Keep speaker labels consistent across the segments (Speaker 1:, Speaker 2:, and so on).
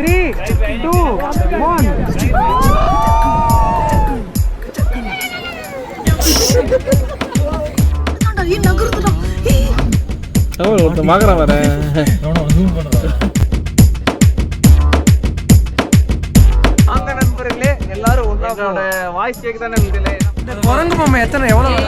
Speaker 1: 3, 2, 1.
Speaker 2: ஒருத்தர் மாகரா வரேன்.
Speaker 1: அங்க நண்பர்களே எல்லாரும் ஒன்னாவோட வாய்ஸ் கேக்கு தானே வீட்டுல குரங்கு பொம்மை எத்தனை எவ்வளவு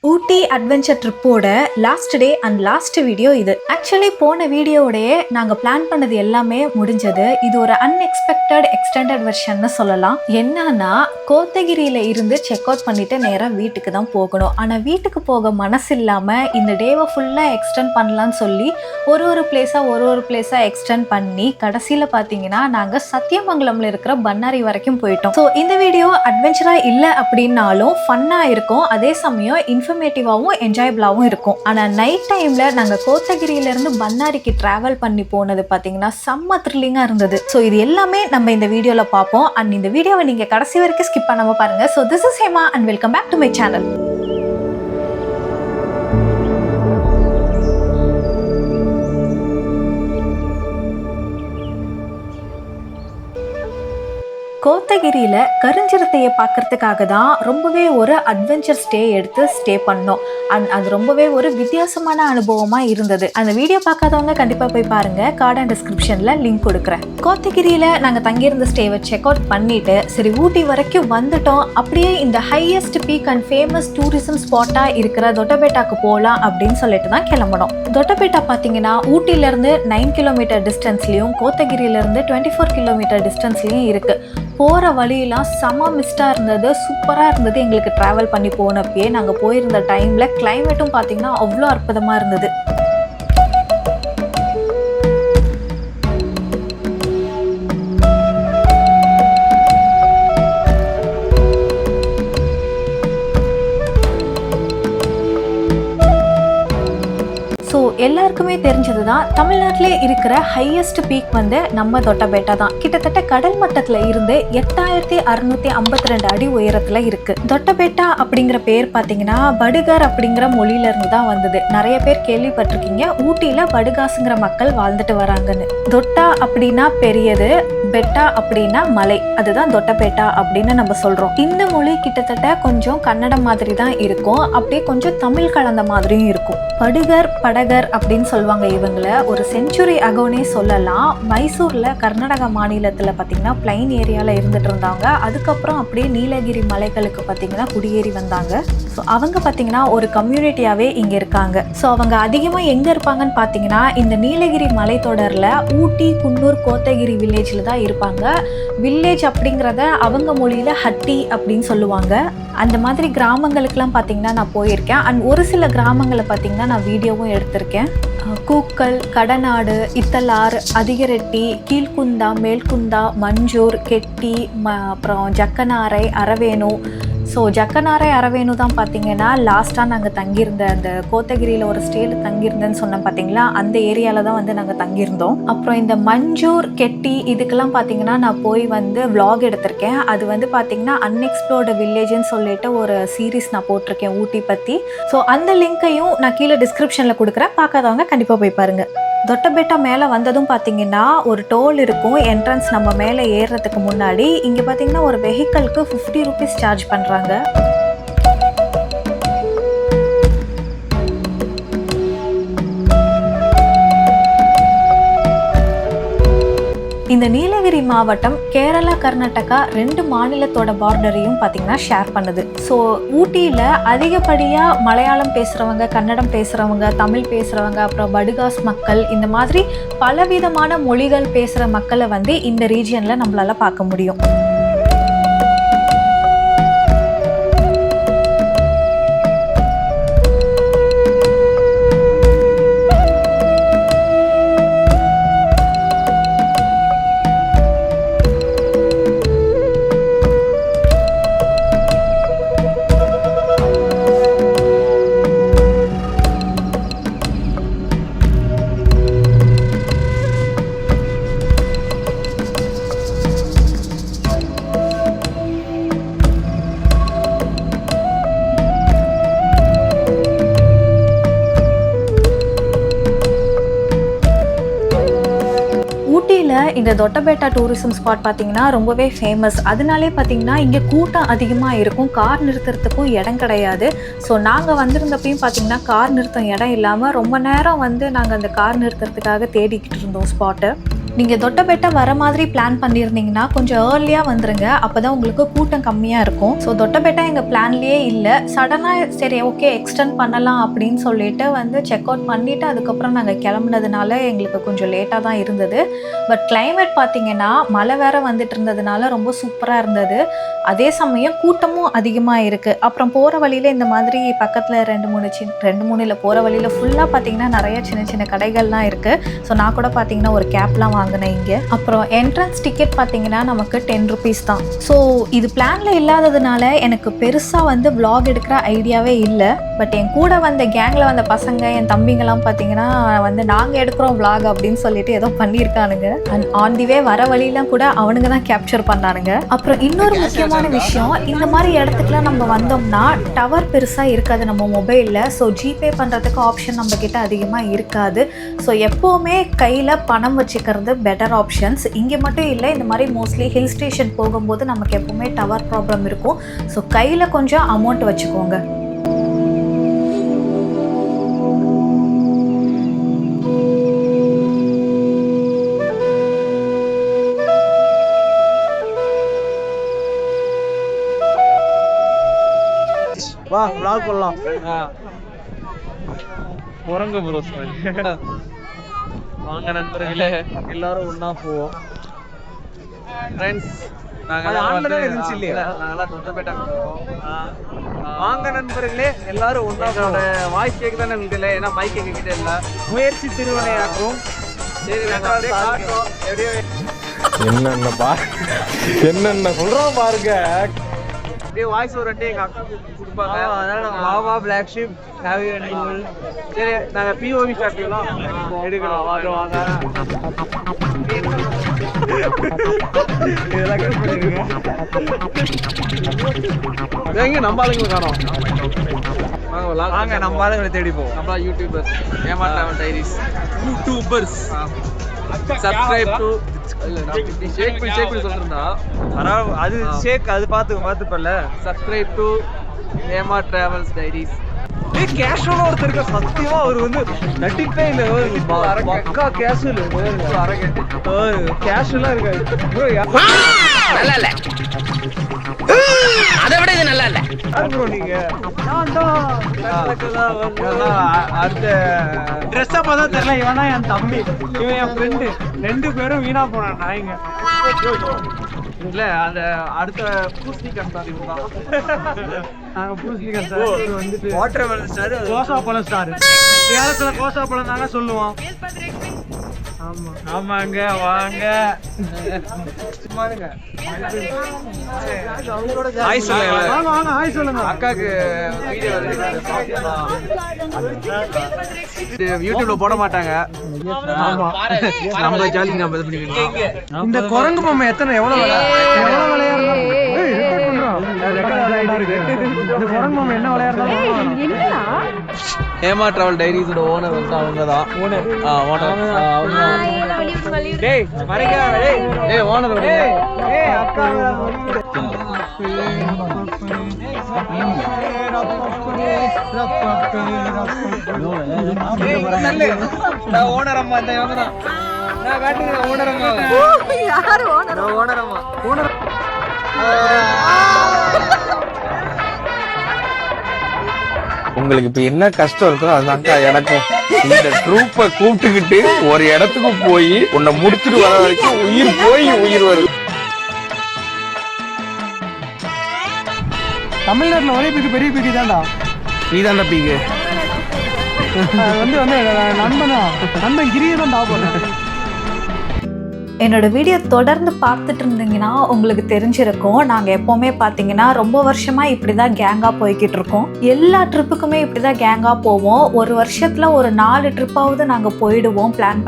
Speaker 3: ஊட்டி அட்வென்ச்சர் ட்ரிப்போட last day and last video இது. ஆக்சுவலி போன வீடியோவோடய நாங்கள் பிளான் பண்ணது எல்லாமே முடிஞ்சது. இது ஒரு அன்எக்ஸ்பெக்டட் எக்ஸ்டெண்டட் வெர்ஷன்னு சொல்லலாம். என்னன்னா கோத்தகிரியில இருந்து செக் அவுட் பண்ணிட்டு நேராக வீட்டுக்கு தான் போகணும். ஆனால் வீட்டுக்கு போக மனசு இல்லாமல் இந்த டேவை ஃபுல்லாக எக்ஸ்டெண்ட் பண்ணலான்னு சொல்லி ஒரு பிளேஸாக எக்ஸ்டெண்ட் பண்ணி கடைசியில் பார்த்தீங்கன்னா நாங்கள் சத்தியமங்கலம்ல இருக்கிற பன்னாரி வரைக்கும் போயிட்டோம். ஸோ இந்த வீடியோ அட்வென்ச்சராக இல்லை அப்படின்னாலும் ஃபன்னாக இருக்கும், அதே சமயம் இன்ஃபர்மேட்டிவாகவும் என்ஜாயபிளாகவும் இருக்கும். ஆனால் நைட் டைமில் நாங்கள் கோத்தகிரியிலேருந்து பன்னாரிக்கு ட்ராவல் பண்ணி போனது பார்த்தீங்கன்னா செம்ம த்ரில்லிங்காக இருந்தது. ஸோ இது எல்லாமே நம்ம இந்த வீடியோவில் பார்ப்போம். அண்ட் இந்த வீடியோவை நீங்கள் கடைசி வரைக்கும் ஸ்கிப் பண்ணாமல் பாருங்கள். So this is Hema and welcome back to my channel. கோத்தகிரியில் கருஞ்சிறுத்தையை பார்க்கறதுக்காக தான் ரொம்பவே ஒரு அட்வென்ச்சர் ஸ்டே பண்ணோம். அண்ட் அது ரொம்பவே ஒரு வித்தியாசமான அனுபவமாக இருந்தது. அந்த வீடியோ பார்க்காதவங்க கண்டிப்பாக போய் பாருங்கள், கார்டு அண்ட் டிஸ்கிரிப்ஷனில் லிங்க் கொடுக்குறேன். கோத்தகிரியில் நாங்கள் தங்கியிருந்த ஸ்டேவை செக் அவுட் பண்ணிட்டு சரி ஊட்டி வரைக்கும் வந்துட்டோம். அப்படியே இந்த highest peak and famous tourism ஸ்பாட்டாக இருக்கிற தொட்டபெட்டாக்கு போகலாம் அப்படின்னு சொல்லிட்டு தான் கிளம்பணும். தொட்டபெட்டா பார்த்தீங்கன்னா ஊட்டியிலேருந்து 9 கிலோமீட்டர் டிஸ்டன்ஸ்லையும் கோத்தகிரியிலேருந்து 24 கிலோமீட்டர் டிஸ்டன்ஸ்லையும் இருக்குது. போகிற வழியெல்லாம் செம மிஸ்டாக இருந்தது, சூப்பராக இருந்தது. எங்களுக்கு ட்ராவல் பண்ணி போனப்பயே நாங்கள் போயிருந்த டைமில் கிளைமேட்டும் பார்த்திங்கன்னா அவ்வளோ அற்புதமாக இருந்தது. ஸோ எல்லாருக்குமே தெரிஞ்சது தான் தமிழ்நாட்டிலே இருக்கிற ஹையஸ்ட் பீக் வந்து நம்ம தொட்டபெட்டா தான். கிட்டத்தட்ட கடல் மட்டத்தில் இருந்து 8652 அடி உயரத்தில் இருக்குது. தொட்டபெட்டா அப்படிங்கிற பேர் பார்த்தீங்கன்னா படுகார் அப்படிங்கிற மொழியிலேருந்து தான் வந்தது. நிறைய பேர் கேள்விப்பட்டிருக்கீங்க ஊட்டியில் படுகாசுங்கிற மக்கள் வாழ்ந்துட்டு வராங்கன்னு. தொட்டா அப்படின்னா பெரியது, பெட்டா அப்படின்னா மலை, அதுதான் தொட்டபெட்டா அப்படின்னு நம்ம சொல்கிறோம். இந்த மொழி கிட்டத்தட்ட கொஞ்சம் கன்னடம் மாதிரி தான் இருக்கும், அப்படியே கொஞ்சம் தமிழ் கலந்த மாதிரியும் இருக்கும். படுகர் படகர் அப்படின்னு சொல்லுவாங்க இவங்கள. ஒரு செஞ்சுரி அகோனே சொல்லலாம். மைசூரில் கர்நாடகா மாநிலத்தில் பார்த்தீங்கன்னா பிளைன் ஏரியாவில் இருந்துட்டு இருந்தாங்க. அதுக்கப்புறம் அப்படியே நீலகிரி மலைகளுக்கு பார்த்தீங்கன்னா குடியேறி வந்தாங்க. ஸோ அவங்க பார்த்தீங்கன்னா ஒரு கம்யூனிட்டியாகவே இங்கே இருக்காங்க. ஸோ அவங்க அதிகமாக எங்கே இருப்பாங்கன்னு பார்த்தீங்கன்னா இந்த நீலகிரி மலைத்தொடரில் ஊட்டி, குன்னூர், கோத்தகிரி வில்லேஜில் தான் இருப்பாங்க. வில்லேஜ் அப்படிங்கிறத அவங்க மொழியில் ஹட்டி அப்படின்னு சொல்லுவாங்க. அந்த மாதிரி கிராமங்களுக்கெல்லாம் பார்த்தீங்கன்னா நான் போயிருக்கேன். அண்ட் ஒரு சில கிராமங்களை பார்த்தீங்கன்னா நான் வீடியோவும் எடுத்திருக்கேன். கூக்கல், கடநாடு, இத்தலார், அதிகரெட்டி, கீழ்குந்தா, மேல்குந்தா, மஞ்சூர், கெட்டி, அப்புறம் ஜக்கனாரை, அரவேணு. ஸோ ஜக்கனாரை, அரவேணு தான் பார்த்தீங்கன்னா லாஸ்ட்டாக நாங்கள் தங்கியிருந்த அந்த கோத்தகிரியில் ஒரு ஸ்டேயில் தங்கியிருந்தேன்னு சொன்னோம் பார்த்தீங்களா, அந்த ஏரியாவில் தான் வந்து நாங்கள் தங்கியிருந்தோம். அப்புறம் இந்த மஞ்சூர், கெட்டி இதுக்கெல்லாம் பார்த்தீங்கன்னா நான் போய் வந்து விளாக் எடுத்திருக்கேன். அது வந்து பார்த்தீங்கன்னா அன்எக்ஸ்ப்ளோர்டு வில்லேஜ்னு சொல்லிட்டு ஒரு சீரீஸ் நான் போட்டிருக்கேன் ஊட்டி பற்றி. ஸோ அந்த லிங்க்கையும் நான் கீழே டிஸ்கிரிப்ஷனில் கொடுக்குறேன், பார்க்காதவங்க கண்டிப்பாக போய் பாருங்கள். தொட்டபெட்டா மேலே வந்ததும் பார்த்தீங்கன்னா ஒரு டோல் இருக்கும் என்ட்ரன்ஸ். நம்ம மேலே ஏறுறதுக்கு முன்னாடி இங்கே பார்த்தீங்கன்னா ஒரு வெஹிக்கலுக்கு 50 ரூபீஸ் சார்ஜ் பண்ணுறாங்க. இந்த நீலகிரி மாவட்டம் கேரளா, கர்நாடகா 2 மாநிலத்தோட பார்டரையும் பார்த்தீங்கன்னா ஷேர் பண்ணுது. ஸோ ஊட்டியில் அதிகப்படியாக மலையாளம் பேசுகிறவங்க, கன்னடம் பேசுகிறவங்க, தமிழ் பேசுகிறவங்க, அப்புறம் படுகாஸ் மக்கள், இந்த மாதிரி பலவிதமான மொழிகள் பேசுகிற மக்களை வந்து இந்த ரீஜியனில் நம்மளால் பார்க்க முடியும். ஊட்டியில் இந்த தொட்டபெட்டா டூரிசம் ஸ்பாட் பார்த்தீங்கன்னா ரொம்பவே ஃபேமஸ். அதனாலே பார்த்தீங்கன்னா இங்கே கூட்டம் அதிகமாக இருக்கும், கார் நிறுத்துறதுக்கும் இடம் கிடையாது. ஸோ நாங்கள் வந்திருந்தப்பையும் பார்த்தீங்கன்னா கார் நிறுத்தம் இடம் இல்லாமல் ரொம்ப நேரம் வந்து நாங்கள் அந்த கார் நிறுத்துறதுக்காக தேடிக்கிட்டு இருந்தோம் ஸ்பாட்டு. நீங்கள் தொட்டபெட்டா வர மாதிரி பிளான் பண்ணியிருந்தீங்கன்னா கொஞ்சம் ஏர்லியாக வந்துருங்க, அப்போ தான் உங்களுக்கு கூட்டம் கம்மியாக இருக்கும். ஸோ தொட்டபெட்டா எங்கள் பிளான்லேயே இல்லை. சடனாக சரி ஓகே எக்ஸ்டெண்ட் பண்ணலாம் அப்படின்னு சொல்லிட்டு வந்து செக் அவுட் பண்ணிவிட்டு அதுக்கப்புறம் நாங்கள் கிளம்புனதுனால எங்களுக்கு கொஞ்சம் லேட்டாக தான் இருந்தது. பட் கிளைமேட் பார்த்தீங்கன்னா மழை வேற வந்துட்டு இருந்ததுனால ரொம்ப சூப்பராக இருந்தது. அதே சமயம் கூட்டமும் அதிகமாக இருக்குது. அப்புறம் போகிற வழியில் இந்த மாதிரி பக்கத்தில் ரெண்டு மூணு இல்லை போகிற வழியில் ஃபுல்லாக பார்த்தீங்கன்னா நிறைய சின்ன சின்ன கடைகள்லாம் இருக்குது. ஸோ நான் கூட பார்த்தீங்கன்னா ஒரு கேப்லாம் வாங்கினேன் இங்கே. அப்புறம் என்ட்ரன்ஸ் டிக்கெட் பார்த்தீங்கன்னா நமக்கு 10 rupees தான். ஸோ இது பிளானில் இல்லாததுனால எனக்கு பெருசாக வந்து vlog எடுக்கிற ஐடியாவே இல்லை. பட் என் கூட வந்த கேங்கில் வந்த பசங்க என் தம்பிங்கெல்லாம் பார்த்தீங்கன்னா வந்து நாங்கள் எடுக்கிறோம் vlog அப்படின்னு சொல்லிட்டு ஏதோ பண்ணியிருக்கானுங்க. அண்ட் ஆன் தி வே வர வழியெலாம் கூட அவனுங்க தான் கேப்சர் பண்ணானுங்க. அப்புறம் இன்னொரு முக்கியமான விஷயம், இந்த மாதிரி இடத்துக்குலாம் நம்ம வந்தோம்னா டவர் பெருசாக இருக்காது நம்ம மொபைலில். ஸோ ஜிபே பண்ணுறதுக்கு ஆப்ஷன் நம்ம கிட்ட அதிகமாக இருக்காது. ஸோ எப்போவுமே கையில் பணம் வச்சுக்கிறது பெட்டர் ஆப்ஷன்ஸ். இங்கே மட்டும் இல்லை, இந்த மாதிரி மோஸ்ட்லி ஹில் ஸ்டேஷன் போகும்போது நமக்கு எப்போவுமே டவர் ப்ராப்ளம் இருக்கும். ஸோ கையில் கொஞ்சம் அமௌண்ட் வச்சுக்கோங்க.
Speaker 1: வா vlog பண்ணலாம்.
Speaker 2: குரங்கு ப்ரோஸ்
Speaker 1: வாங்க நண்பர்களே, எல்லாரும் ஒண்ணா போவோம். ஃப்ரெண்ட்ஸ் வாங்க நண்பர்களே, எல்லாரும் ஒண்ணா போவோம். வாய்ஸ் கேக்கு தானே நின்றுல, ஏன்னா மைக் எங்க கிட்ட இல்ல. முயற்சி திருவினையாக்கும். சரி
Speaker 2: என்னென்ன சொல்றோம் பாருங்க.
Speaker 1: வாய்ஸ் ஒரு ரெண்டு எங்க அக்கா கொடுப்பாங்க. அதனால மாவா பிளாக் ஷிப் ஹேவி அண்ட் சரி நாங்க பிஓவி ஷாட்லாம் எடுக்கணும். வாங்க இதெல்லாம் கட் பண்ணிருங்க. எங்க நம்ம ஆளுங்களை காணோம். வாங்க நம்ம ஆளுங்களை தேடி போவோம். நம்ம யூடியூபர்ஸ் ஏமா travel diaries youtubers subscribe to ஷேக் பண்ணி சொல்றா. அது ஷேக் அது பாத்துப்பல்ல. சப்ஸ்கிரைப் டு ஏமா டிராவல்ஸ் டைரிஸ். கேஷுவலா ஒருத்தர் இருக்க, சத்தியமா அவர் வந்து நட்டிப்பே இல்ல, பக்கா கேஷுவல் கேஷுவலா இருக்காரு. நல்லா இல்ல, அதை விட இது நல்லா இல்ல ப்ரோ. நீங்க அடுத்த ட்ரெஸ்ஸா பார்த்தா தெரியல, இவனா என் தம்பி, இவன் என் ஃப்ரெண்டு. 2 பேரும் வீணா போனான் நாய்ங்க. இல்ல அந்த அடுத்த பூஸ்னிகன் ஸ்டார் இவங்க தான். நாங்க பூஸ்னிகன் ஸ்டார் வந்துட்டு வாட்டர்மெலன் ஸ்டார், கோசா பழம் ஸ்டார். ஏலத்துல கோசா பழம் தாங்க சொல்லுவோம். ஆமா ஆமாங்க வாங்க சும்மாங்க. ஹாய் சொல்லுங்க. வாங்க வாங்க ஹாய் சொல்லுங்க. அக்காக்கு வீடியோ யூடியூப்ல போட மாட்டாங்க. ஆமா நம்ம ஜாலி நம்ம இது பண்ணிக்கலாம். இந்த குரங்கு பொம்மை எத்தனை எவ்வளவு விளையாடுறோம்? இந்த குரங்கு பொம்மை என்ன விளையாடுறோம்? ஏமா டிராவல் டைரிஸோட ஓனர் வந்து அவங்க தான். ஓனர் டேய் மறைங்க. டேய் ஓனர் டேய் அக்கா நான் ஓனர் அம்மா இந்த இவங்க தான். நான் காட்டுங்க ஓனர் அம்மா. யார் ஓனர்? நான் ஓனர் அம்மா. ஓனர்
Speaker 2: உங்களுக்கு இப்ப என்ன கஷ்டம் இருக்கோ அதுதான்க்கா எனக்கும். இந்த ட்ரூப்பை கூப்பிட்டுக்கிட்டு ஒரு இடத்துக்கு போய் உன்னை முடிச்சுட்டு வர வரைக்கும் உயிர் போய் உயிர் வருது.
Speaker 1: தமிழ்நாட்டுல ஒரே பீக்கு பெரிய பீக்கு தான்டா. நீ தான்டா பீக்கு. வந்து நண்பன் கிரியை தான் டாப் பண்ண.
Speaker 3: என்னோட வீடியோ தொடர்ந்து பார்த்துட்டு இருந்தீங்கன்னா உங்களுக்கு தெரிஞ்சிருக்கும், நாங்கள் எப்போவுமே பார்த்தீங்கன்னா ரொம்ப வருஷமாக இப்படி தான் கேங்காக போய்கிட்டு இருக்கோம். எல்லா ட்ரிப்புக்குமே இப்படி தான் கேங்காக போவோம். ஒரு வருஷத்தில் ஒரு 4 ட்ரிப்பாவது நாங்கள் போயிடுவோம் பிளான்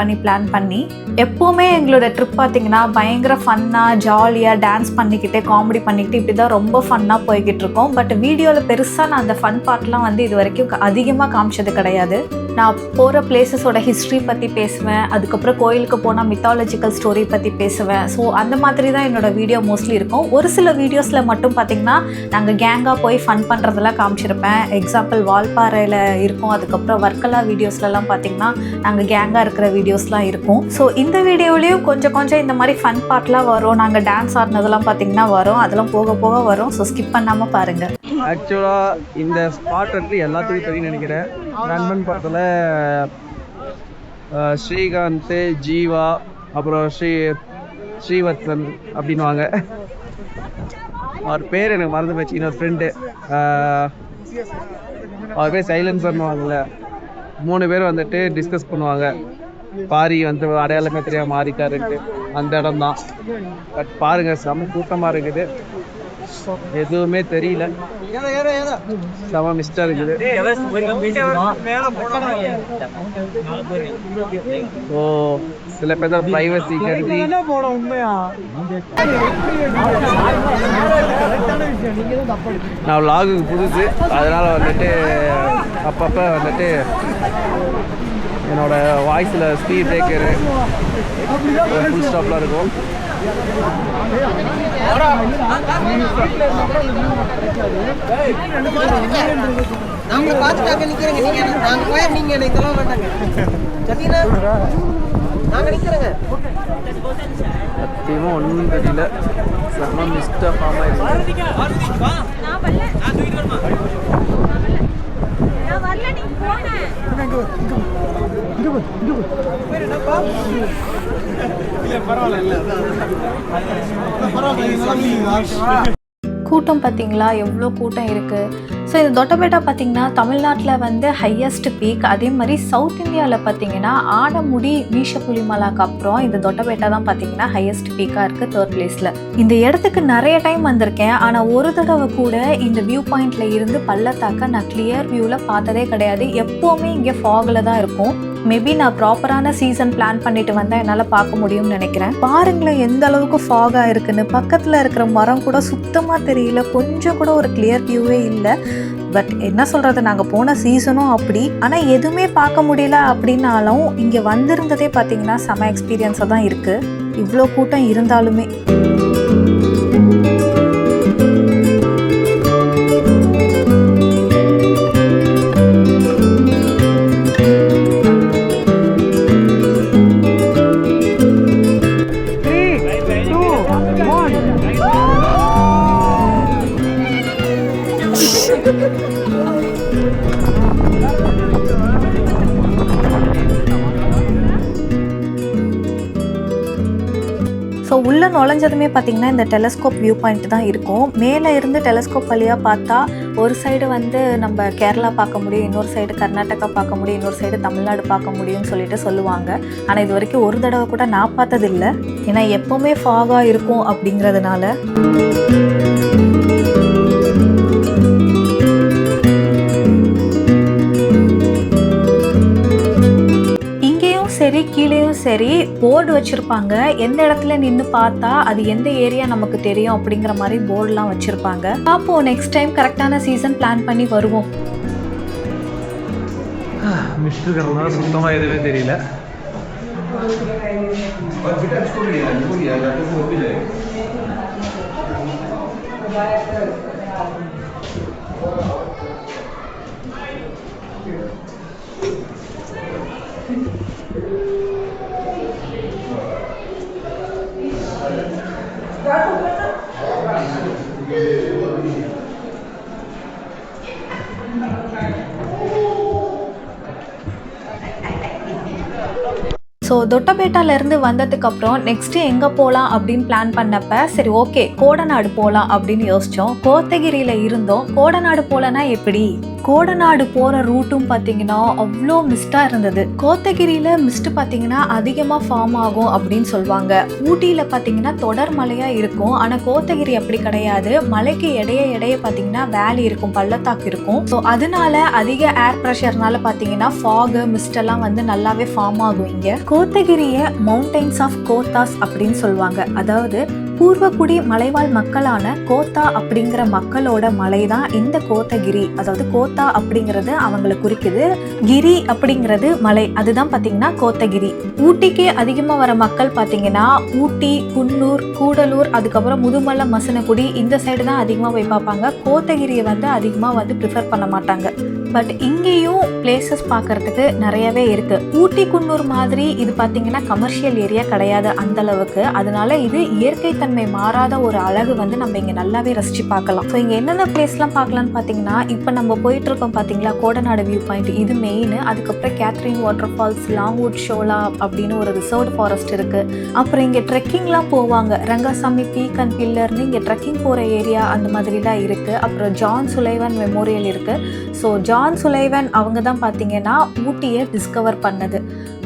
Speaker 3: பண்ணி. எப்போவுமே எங்களோட ட்ரிப் பார்த்தீங்கன்னா பயங்கர ஃபன்னாக ஜாலியாக டான்ஸ் பண்ணிக்கிட்டு காமெடி பண்ணிக்கிட்டு இப்படி தான் ரொம்ப ஃபன்னாக போய்கிட்டு இருக்கோம். பட் வீடியோவில் பெருசாக நான் அந்த ஃபன் பார்ட்லாம் வந்து இது வரைக்கும் அதிகமாக காமிச்சது கிடையாது. நான் போகிற பிளேசஸோட ஹிஸ்ட்ரி பற்றி பேசுவேன், அதுக்கப்புறம் கோயிலுக்கு போனால் மித்தாலஜிக்கல் ஸ்டோரி பற்றி பேசுவேன். ஸோ அந்த மாதிரி தான் என்னோடய வீடியோ மோஸ்ட்லி இருக்கும். ஒரு சில வீடியோஸில் மட்டும் பார்த்திங்கன்னா நாங்கள் கேங்காக போய் ஃபன் பண்ணுறதெல்லாம் காமிச்சிருப்பேன். எக்ஸாம்பிள் வால்பாறையில் இருக்கும், அதுக்கப்புறம் வர்க்கலா வீடியோஸ்லலாம் பார்த்திங்கன்னா நாங்கள் கேங்காக இருக்கிற வீடியோஸ்லாம் இருக்கும். ஸோ இந்த வீடியோலேயும் கொஞ்சம் இந்த மாதிரி ஃபன் பார்ட்லாம் வரும். நாங்கள் டான்ஸ் ஆடினதெல்லாம் பார்த்திங்கன்னா வரும், அதெல்லாம் போக போக வரும். ஸோ ஸ்கிப் பண்ணாமல் பாருங்கள்.
Speaker 1: ஆக்சுவலாக இந்த ஸ்பாட் வந்து எல்லாத்துக்கும் தெரியும் நினைக்கிறேன். நண்பன் படத்தில் ஸ்ரீகாந்த், ஜீவா, அப்புறம் ஸ்ரீவத்சன் அப்படின்வாங்க. அவர் பேர் எனக்கு மறந்து போச்சு. இன்னொரு ஃப்ரெண்டு அவர் பேர் சைலன்ஸ் பண்ணுவாங்கல்ல. 3 பேர் வந்துட்டு டிஸ்கஸ் பண்ணுவாங்க. பாரி வந்து அடையாளமே தெரியாம மாறிக்காருன்ட்டு அந்த இடம் தான். பட் பாருங்க, செம கூட்டமாக இருக்குது, எதுவுமே தெரியல, செம மிஸ்டா இருக்குது. ஓ சில பேர் தான் பிரைவசி கருதி. நான் vlog-க்கு புதுசு, அதனால வந்துட்டு அப்பப்போ வந்துட்டு என்னோட வாய்ஸில் ஸ்பீட் பிரேக்கரு ஃபுல் ஸ்டாப்லாம் இருக்கும். சத்தியமாக ஒன்றும் தெரியல, செம்ம மிஸ்டாக ஃபார்ம் ஆயிருக்கு.
Speaker 3: கூட்டம் பார்த்தீங்களா, எவ்வளோ கூட்டம் இருக்குது. ஸோ இந்த தொட்டபெட்டா பார்த்திங்கன்னா தமிழ்நாட்டில் வந்து ஹையஸ்ட் பீக். அதே மாதிரி சவுத் இந்தியாவில் பார்த்திங்கன்னா ஆனமுடி மீஷப்புலிமலாக்கு அப்புறம் இந்த தொட்டபெட்டா தான் பார்த்திங்கன்னா ஹையஸ்ட் பீக்காக இருக்குது, 3rd பிளேஸில். இந்த இடத்துக்கு நிறைய டைம் வந்திருக்கேன், ஆனால் ஒரு தடவை கூட இந்த வியூ பாயிண்டில் இருந்து பள்ளத்தாக்க நான் கிளியர் வியூவில் பார்த்ததே கிடையாது. எப்போவுமே இங்கே ஃபாகில் தான் இருக்கும். மேபி நான் ப்ராப்பரான சீசன் பிளான் பண்ணிட்டு வந்தால் என்னால் பார்க்க முடியும்னு நினைக்கிறேன். பாருங்களேன் எந்த அளவுக்கு ஃபாகாக இருக்குன்னு. பக்கத்தில் இருக்கிற மரம் கூட சுத்தமாக தெரியல, கொஞ்சம் கூட ஒரு கிளியர் வியூவே இல்லை. பட் என்ன சொல்கிறது, நாங்கள் போன சீசனும் அப்படி. ஆனால் எதுவுமே பார்க்க முடியல அப்படின்னாலும் இங்கே வந்திருந்ததே பார்த்திங்கன்னா செம எக்ஸ்பீரியன்ஸாக தான் இருக்குது, இவ்வளோ கூட்டம் இருந்தாலுமே. ஸோ உள்ளே நுழைஞ்சதுமே பார்த்திங்கன்னா இந்த டெலஸ்கோப் வியூ பாயிண்ட் தான் இருக்கும். மேலே இருந்து டெலஸ்கோப் வழியாக பார்த்தா ஒரு சைடு வந்து நம்ம கேரளா பார்க்க முடியும், இன்னொரு சைடு கர்நாடகா பார்க்க முடியும், இன்னொரு சைடு தமிழ்நாடு பார்க்க முடியும்னு சொல்லிட்டு சொல்லுவாங்க. ஆனால் இது வரைக்கும் ஒரு தடவை கூட நான் பார்த்ததில்லை, ஏன்னா எப்போவுமே ஃபாகாக இருக்கும் அப்படிங்கிறதுனால. சரி கீழேயும் சரி போர்டு வச்சுருப்பாங்க, எந்த இடத்துல நின்று பார்த்தா அது எந்த ஏரியா நமக்கு தெரியும் அப்படிங்கிற மாதிரி போர்டுலாம் வச்சுருப்பாங்க. அப்போது நெக்ஸ்ட் டைம் கரெக்டான சீசன் பிளான் பண்ணி வருவோம்.
Speaker 1: மிஸ்டர் சுத்தமாக எதுவுமே தெரியல.
Speaker 3: ஸோ தொட்டபெட்டாலேருந்து வந்ததுக்கப்புறம் நெக்ஸ்ட்டு எங்கே போகலாம் அப்படின்னு பிளான் பண்ணப்ப சரி ஓகே கோடநாடு போகலாம் அப்படின்னு யோசித்தோம். கோத்தகிரியில் இருந்தோம், கோடநாடு போகலன்னா எப்படி? கோடநாடு போகிற ரூட்டும் பார்த்தீங்கன்னா அவ்வளோ மிஸ்டாக இருந்தது. கோத்தகிரியில் மிஸ்ட்டு பார்த்தீங்கன்னா அதிகமாக ஃபார்ம் ஆகும் அப்படின்னு சொல்லுவாங்க. ஊட்டியில் பார்த்தீங்கன்னா தொடர் மலையாக இருக்கும், ஆனால் கோத்தகிரி அப்படி கிடையாது. மலைக்கு இடைய பார்த்தீங்கன்னா வேலி இருக்கும், பள்ளத்தாக்கு இருக்கும். ஸோ அதனால அதிக ஏர் ப்ரெஷர்னால பார்த்தீங்கன்னா ஃபாகு மிஸ்டெல்லாம் வந்து நல்லாவே ஃபார்ம் ஆகும். இங்கே கோத்தகிரியை மவுண்டைன்ஸ் ஆஃப் கோத்தாஸ் அப்படின்னு சொல்லுவாங்க. அதாவது பூர்வக்குடி மலைவாழ் மக்களான கோத்தா அப்படிங்கிற மக்களோட மலை தான் இந்த கோத்தகிரி. அதாவது கோத்தா அப்படிங்கிறது அவங்களை குறிக்குது, கிரி அப்படிங்கிறது மலை, அதுதான் பாத்தீங்கன்னா கோத்தகிரி. ஊட்டிக்கு அதிகமா வர மக்கள் பாத்தீங்கன்னா ஊட்டி, குன்னூர், கூடலூர், அதுக்கப்புறம் முதுமலை, மசனகுடி இந்த சைடு தான் அதிகமா போய் பார்ப்பாங்க. கோத்தகிரியை வந்து அதிகமா வந்து ப்ரிஃபர் பண்ண மாட்டாங்க. பட் இங்கேயும் பிளேசஸ் பார்க்கறதுக்கு நிறையவே இருக்கு. ஊட்டி, குன்னூர் மாதிரி இது பார்த்தீங்கன்னா கமர்ஷியல் ஏரியா கிடையாது அந்த அளவுக்கு. அதனால இது இயற்கை தன்மை மாறாத ஒரு அழகு வந்து நம்ம இங்கே நல்லாவே ரசிச்சு பார்க்கலாம். ஸோ இங்கே என்னென்ன பிளேஸ்லாம் பார்க்கலான்னு பார்த்தீங்கன்னா, இப்போ நம்ம போயிட்டு இருக்கோம் பார்த்தீங்களா கோடநாடு வியூ பாயிண்ட், இது மெயின். அதுக்கப்புறம் Catherine water falls, Longwood Shola அப்படின்னு ஒரு ரிசர்வ் ஃபாரஸ்ட் இருக்கு. அப்புறம் இங்கே ட்ரெக்கிங்லாம் போவாங்க, ரங்கசாமி பீக் அண்ட் பில்லர்னு இங்கே ட்ரெக்கிங் போகிற ஏரியா அந்த மாதிரிலாம் இருக்கு. அப்புறம் ஜான் சுலைவன் மெமோரியல் இருக்கு. ஸோ ஜான் சுலைவன் அவங்க தான் பார்த்தீங்கன்னா ஊட்டியை டிஸ்கவர் பண்ணது.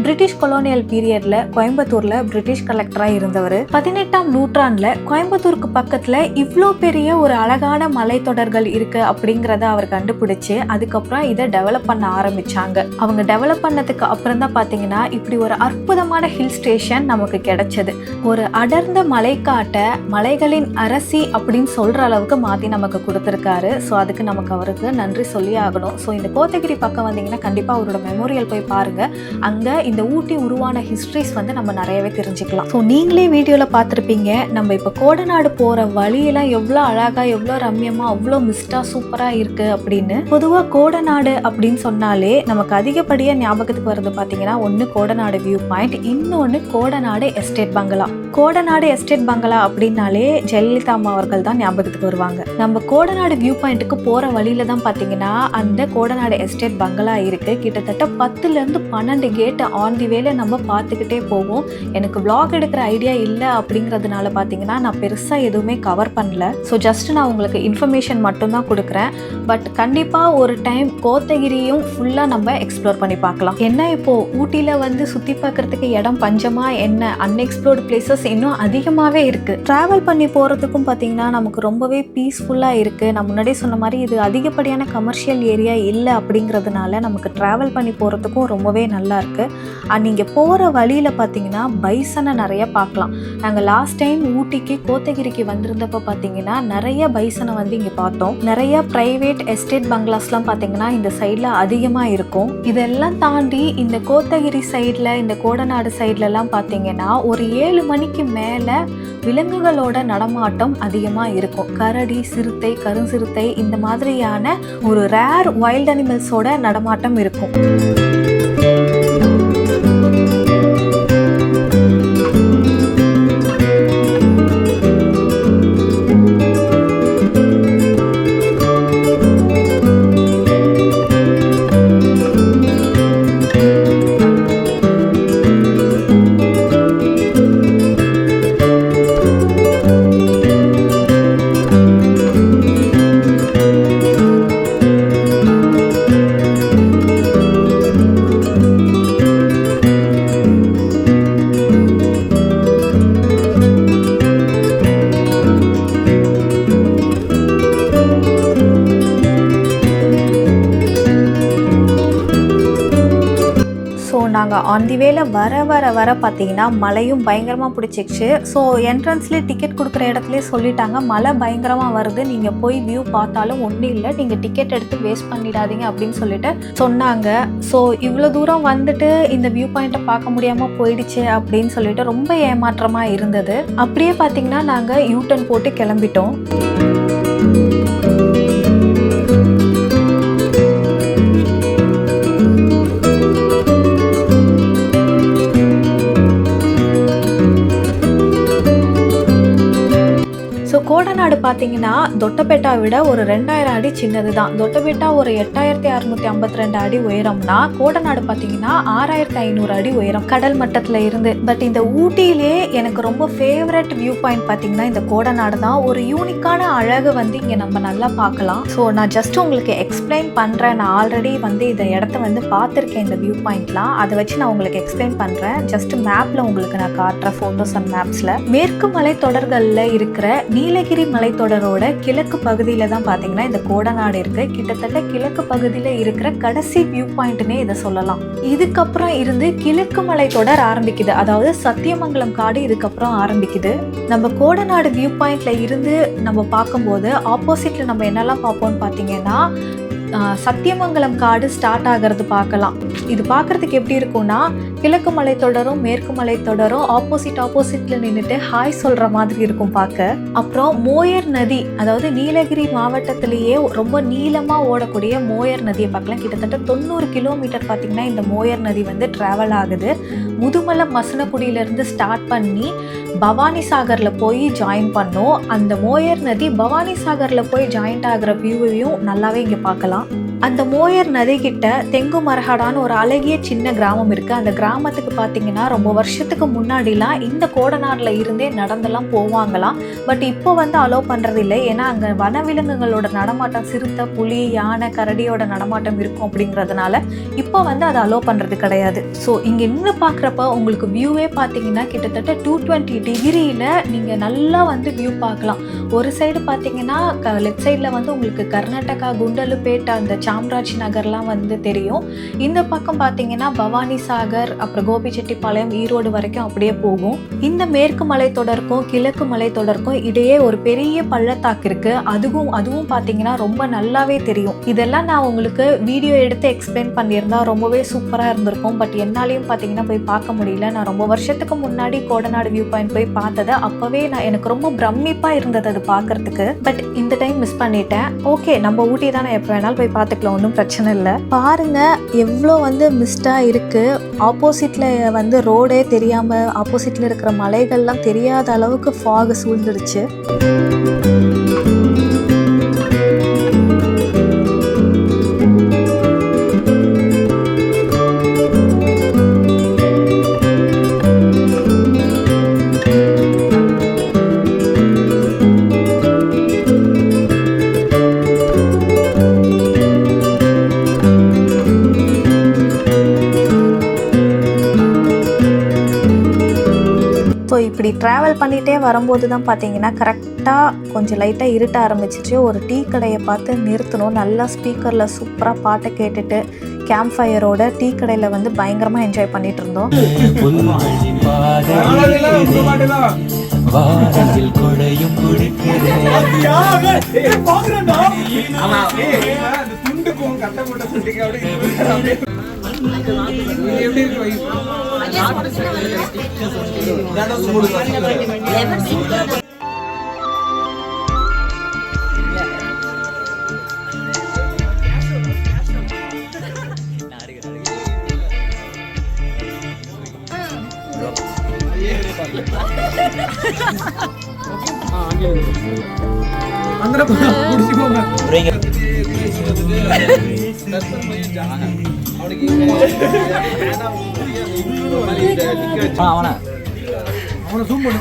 Speaker 3: பிரிட்டிஷ் கொலோனியல் பீரியட்ல கோயம்புத்தூர்ல பிரிட்டிஷ் கலெக்டராக இருந்தவர். 18ஆம் நூற்றாண்டுல கோயம்புத்தூருக்கு பக்கத்துல இவ்வளோ பெரிய ஒரு அழகான மலைத்தொடர்கள் இருக்கு அப்படிங்கிறத அவர் கண்டுபிடிச்சு அதுக்கப்புறம் இதை டெவலப் பண்ண ஆரம்பிச்சாங்க. அவங்க டெவலப் பண்ணதுக்கு அப்புறம் தான் பார்த்தீங்கன்னா இப்படி ஒரு அற்புதமான ஹில் ஸ்டேஷன் நமக்கு கிடைச்சது. ஒரு அடர்ந்த மலைக்காட்டை மலைகளின் அரசி அப்படின்னு சொல்ற அளவுக்கு மாத்தி நமக்கு கொடுத்துருக்காரு. ஸோ அதுக்கு நமக்கு அவருக்கு நன்றி சொல்லி ஆகணும். ஸோ இந்த கோத்தகிரி பக்கம் வந்தீங்கன்னா கண்டிப்பா அவரோட மெமோரியல் போய் பாருங்க. அங்க இந்த ஊட்டி உருவான ஹிஸ்டரிஸ் வந்து நம்ம நிறையவே தெரிஞ்சுக்கலாம். ஸோ நீங்களே வீடியோவில் பார்த்துருப்பீங்க, நம்ம இப்போ கோடநாடு போகிற வழியெல்லாம் எவ்வளோ அழகாக, எவ்வளோ ரம்யமாக, அவ்வளோ மிஸ்டாக சூப்பராக இருக்குது அப்படின்னு. பொதுவாக கோடநாடு அப்படின்னு சொன்னாலே நமக்கு அதிகப்படியாக ஞாபகத்துக்கு வருது பார்த்தீங்கன்னா, ஒன்று கோடநாடு வியூ பாயிண்ட், இன்னொன்று கோடநாடு எஸ்டேட் பங்களா. கோடநாடு எஸ்டேட் பங்களா அப்படின்னாலே ஜெயலலிதா அம்மா அவர்கள் தான் ஞாபகத்துக்கு வருவாங்க. நம்ம கோடநாடு வியூ பாயிண்ட்டுக்கு போகிற வழியில தான் பார்த்தீங்கன்னா அந்த கோடநாடு எஸ்டேட் பங்களா இருக்குது. கிட்டத்தட்ட 10லேருந்து 12 கேட்டு ஆன் தி வேல நம்ம பார்த்துக்கிட்டே போவோம். எனக்கு vlog எடுக்கிற ஐடியா இல்லை அப்படிங்கிறதுனால பார்த்தீங்கன்னா நான் பெருசாக எதுவுமே கவர் பண்ணல. ஸோ ஜஸ்ட் நான் உங்களுக்கு இன்ஃபர்மேஷன் மட்டும்தான் கொடுக்குறேன். பட் கண்டிப்பாக ஒரு டைம் கோத்தகிரியும் ஃபுல்லாக நம்ம எக்ஸ்ப்ளோர் பண்ணி பார்க்கலாம். என்ன இப்போது ஊட்டியில் வந்து சுற்றி பார்க்குறதுக்கு இடம் பஞ்சமா என்ன, அன்எக்ஸ்ப்ளோர்டு பிளேசஸ் இன்னும் அதிகமாகவே இருக்குது. ட்ராவல் பண்ணி போகிறதுக்கும் பார்த்தீங்கன்னா நமக்கு ரொம்பவே பீஸ்ஃபுல்லாக இருக்குது. நான் முன்னாடியே சொன்ன மாதிரி இது அதிகப்படியான கமர்ஷியல் ஏரியா இல்லை அப்படிங்கிறதுனால நமக்கு ட்ராவல் பண்ணி போகிறதுக்கும் ரொம்பவே நல்லா இருக்குது. அண்ட் நீங்கள் போகிற வழியில் பார்த்தீங்கன்னா பைசனை நிறைய பார்க்கலாம். நாங்கள் லாஸ்ட் டைம் ஊட்டிக்கு கோத்தகிரிக்கு வந்திருந்தப்போ பார்த்தீங்கன்னா நிறைய பைசனை வந்து இங்கே பார்த்தோம். நிறைய ப்ரைவேட் எஸ்டேட் பங்களாஸ்லாம் பார்த்தீங்கன்னா இந்த சைடில் அதிகமாக இருக்கும். இதெல்லாம் தாண்டி இந்த கோத்தகிரி சைடில், இந்த கோடநாடு சைட்லலாம் பார்த்தீங்கன்னா ஒரு 7 மணிக்கு மேலே விலங்குகளோட நடமாட்டம் அதிகமாக இருக்கும். கரடி, சிறுத்தை, கருஞ்சிறுத்தை இந்த மாதிரியான ஒரு ரேர் வைல்ட் அனிமல்ஸோட நடமாட்டம் இருக்கும். நாங்கள் ஆன் தி வேல வர பார்த்தீங்கன்னா மழையும் பயங்கரமாக பிடிச்சிச்சு. ஸோ என்ட்ரன்ஸ்லேயே டிக்கெட் கொடுக்குற இடத்துலேயே சொல்லிட்டாங்க மழை பயங்கரமாக வருது, நீங்கள் போய் வியூ பார்த்தாலும் ஒன்றும் இல்லை, நீங்கள் டிக்கெட் எடுத்து வேஸ்ட் பண்ணிடாதீங்க அப்படின்னு சொல்லிட்டு சொன்னாங்க. ஸோ இவ்வளோ தூரம் வந்துட்டு இந்த வியூ பாயிண்ட்டை பார்க்க முடியாமல் போயிடுச்சு அப்படின்னு சொல்லிட்டு ரொம்ப ஏமாற்றமாக இருந்தது. அப்படியே பார்த்தீங்கன்னா நாங்கள் யூட்டர்ன் போட்டு கிளம்பிட்டோம். கோடநாடு பார்த்தீங்கன்னா தொட்டபெட்டா விட ஒரு 2000 அடி சின்னது தான். தொட்டபெட்டா ஒரு 8652 அடி உயரம்னா கோடநாடு பார்த்தீங்கன்னா 6500 அடி உயரம் கடல் மட்டத்தில் இருந்து. பட் இந்த ஊட்டியிலே எனக்கு ரொம்ப ஃபேவரட் வியூ பாயிண்ட் பார்த்தீங்கன்னா இந்த கோடநாடு தான். ஒரு யூனிக்கான அழகு வந்து இங்கே நம்ம நல்லா பார்க்கலாம். ஸோ நான் ஜஸ்ட் உங்களுக்கு எக்ஸ்பிளைன் பண்ணுறேன். நான் ஆல்ரெடி வந்து இந்த இடத்த வந்து பார்த்துருக்கேன், இந்த வியூ பாயிண்ட்லாம். அதை வச்சு நான் உங்களுக்கு எக்ஸ்பிளைன் பண்ணுறேன். ஜஸ்ட் மேப்பில் உங்களுக்கு நான் காட்டுறேன், ஃபோட்டோஸ் அண்ட் மேப்ஸில். மேற்கு மலை தொடர்களில் இருக்கிற நீலகிரி மலை மலைத்தொடரோட கிழக்கு பகுதியில தான் பாத்தீங்கன்னா இந்த கோடநாடு இருக்கு. கிட்டத்தட்ட கிழக்கு பகுதியில இருக்கிற கடைசி வியூ பாயிண்ட்னே இதை சொல்லலாம். இதுக்கப்புறம் இருந்து கிழக்கு மலைத்தொடர் ஆரம்பிக்குது, அதாவது சத்தியமங்கலம் காடு இதுக்கப்புறம் ஆரம்பிக்குது. நம்ம கோடநாடு வியூ பாயிண்ட்ல இருந்து நம்ம பார்க்கும்போது ஆப்போசிட்ல நம்ம என்னெல்லாம் பார்ப்போம்னு பார்த்தீங்கன்னா சத்தியமங்கலம் காடு ஸ்டார்ட் ஆகிறது பார்க்கலாம். இது பார்க்கறதுக்கு எப்படி இருக்கும்னா கிழக்கு மலைத்தொடரும் மேற்கு மலைத்தொடரும் ஆப்போசிட்ல நின்றுட்டு ஹாய் சொல்ற மாதிரி இருக்கும் பார்க்க. அப்புறம் மோயர் நதி, அதாவது நீலகிரி மாவட்டத்திலேயே ரொம்ப நீளமா ஓடக்கூடிய மோயர் நதியை பார்க்கலாம். கிட்டத்தட்ட 90 கிலோமீட்டர் பார்த்தீங்கன்னா இந்த மோயர் நதி வந்து டிராவல் ஆகுது. முதுமலை மசனக்குடியிலேருந்து ஸ்டார்ட் பண்ணி பவானி சாகரில் போய் ஜாயின் பண்ணோம். அந்த மோயர் நதி பவானி சாகரில் போய் ஜாயின்ட் ஆகிற வியூவையும் நல்லாவே இங்கே பார்க்கலாம். அந்த மோயர் நதி கிட்ட தெங்கு மரஹடான்னு ஒரு அழகிய சின்ன கிராமம் இருக்குது. அந்த கிராமத்துக்கு பார்த்தீங்கன்னா ரொம்ப வருஷத்துக்கு முன்னாடிலாம் இந்த கோடநாடில் இருந்தே நடந்தெல்லாம் போவாங்களாம். பட் இப்போ வந்து அலோவ் பண்ணுறது இல்லை, ஏன்னா அங்கே வனவிலங்குகளோட நடமாட்டம், சிறுத்தை, புலி, யானை, கரடியோட நடமாட்டம் இருக்கும் அப்படிங்கிறதுனால இப்போ வந்து அதை அலோவ் பண்ணுறது கிடையாது. ஸோ இங்கே நின்று பார்க்குறப்ப உங்களுக்கு வியூவே பார்த்தீங்கன்னா கிட்டத்தட்ட 220 டிகிரியில் நீங்கள் நல்லா வந்து வியூ பார்க்கலாம். ஒரு சைடு பார்த்தீங்கன்னா லெஃப்ட் சைடில் வந்து உங்களுக்கு கர்நாடகா, குண்டலுப்பேட், அந்த சாம்ராஜ் நகர்லாம் வந்து தெரியும். இந்த பக்கம் பார்த்தீங்கன்னா பவானி சாகர், அப்புறம் கோபிச்செட்டிப்பாளையம், ஈரோடு வரைக்கும் அப்படியே போகும். இந்த மேற்கு மலைத்தொடருக்கும் கிழக்கு மலைத்தொடருக்கும் இடையே ஒரு பெரிய பள்ளத்தாக்கு இருக்கு. அதுவும் பார்த்தீங்கன்னா ரொம்ப நல்லாவே தெரியும். இதெல்லாம் நான் உங்களுக்கு வீடியோ எடுத்து எக்ஸ்பிளைன் பண்ணியிருந்தா ரொம்பவே சூப்பராக இருந்திருக்கும். பட் என்னாலையும் பார்த்தீங்கன்னா போய் பார்க்க முடியல. நான் ரொம்ப வருஷத்துக்கு முன்னாடி கோடநாடு வியூ பாயிண்ட் போய் பார்த்ததை அப்பவே எனக்கு ரொம்ப பிரமிப்பாக இருந்தது அது பார்க்கறதுக்கு. பட் இந்த டைம் மிஸ் பண்ணிட்டேன். ஓகே, நம்ம ஊட்டி தானே, எப்போ வேணாலும் போய் பார்த்துக்கலாம், ஒன்றும் பிரச்சனை இல்லை. பாருங்க எவ்வளோ வந்து மிஸ்டாக இருக்கு. ஆப்போசிட்ல வந்து ரோடே தெரியாம ஆப்போசிட்ல இருக்கிற மலைகள்லாம் தெரியாத அளவுக்கு ஃபாக் சூழ்ந்துடுச்சு. இப்படி ட்ராவல் பண்ணிகிட்டே வரும்போது தான் பார்த்தீங்கன்னா கரெக்டாக கொஞ்சம் லைட்டாக இருட்ட ஆரம்பிச்சிச்சு. ஒரு டீ கடையை பார்த்து நிறுத்தணும். நல்லா ஸ்பீக்கரில் சூப்பராக பாட்டை கேட்டுட்டு கேம்ப் ஃபயரோட டீ கடையில் வந்து பயங்கரமாக என்ஜாய் பண்ணிட்டு இருந்தோம்.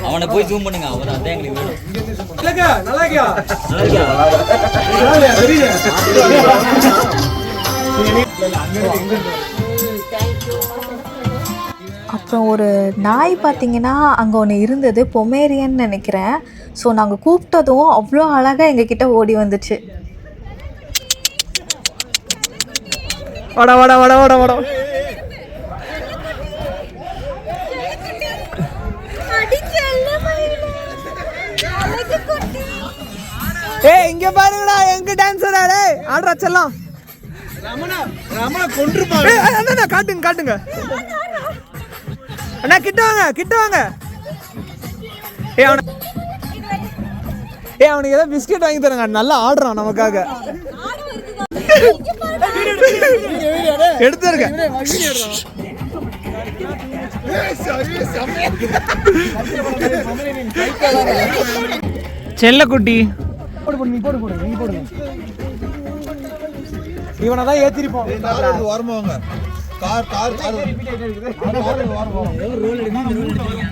Speaker 4: அவனை போய் ஜூம் பண்ணுங்க. அவர் அதான் எங்களுக்கு வேணும்.
Speaker 3: அப்புறம் ஒரு நாய் பார்த்தீங்கன்னா அங்கே ஒன்று இருந்தது, பொமேரியன்னு நினைக்கிறேன். ஸோ நாங்கள் கூப்பிட்டதும் அவ்வளோ அழகாக எங்ககிட்ட ஓடி வந்துச்சு.
Speaker 1: வாடா வாடா வாடா வாடா வாடா. ஏய் இங்க பாருங்கடா, எங்க டான்ஸரா டேய், ஆடுறா செல்லம். ரமணா கொன்றுபாங்க. அண்ணா காட்டுங்க காட்டுங்க. அண்ணா கிட்ட வாங்க கிட்ட வாங்க. அவனுக்கு ஏதோ பிஸ்கெட் வாங்கி தரங்க, நல்லா ஆடுறான் நமக்காக. எடுத்துருங்க. செல்லக்குட்டி இவனை தான் ஏத்திருப்போம்.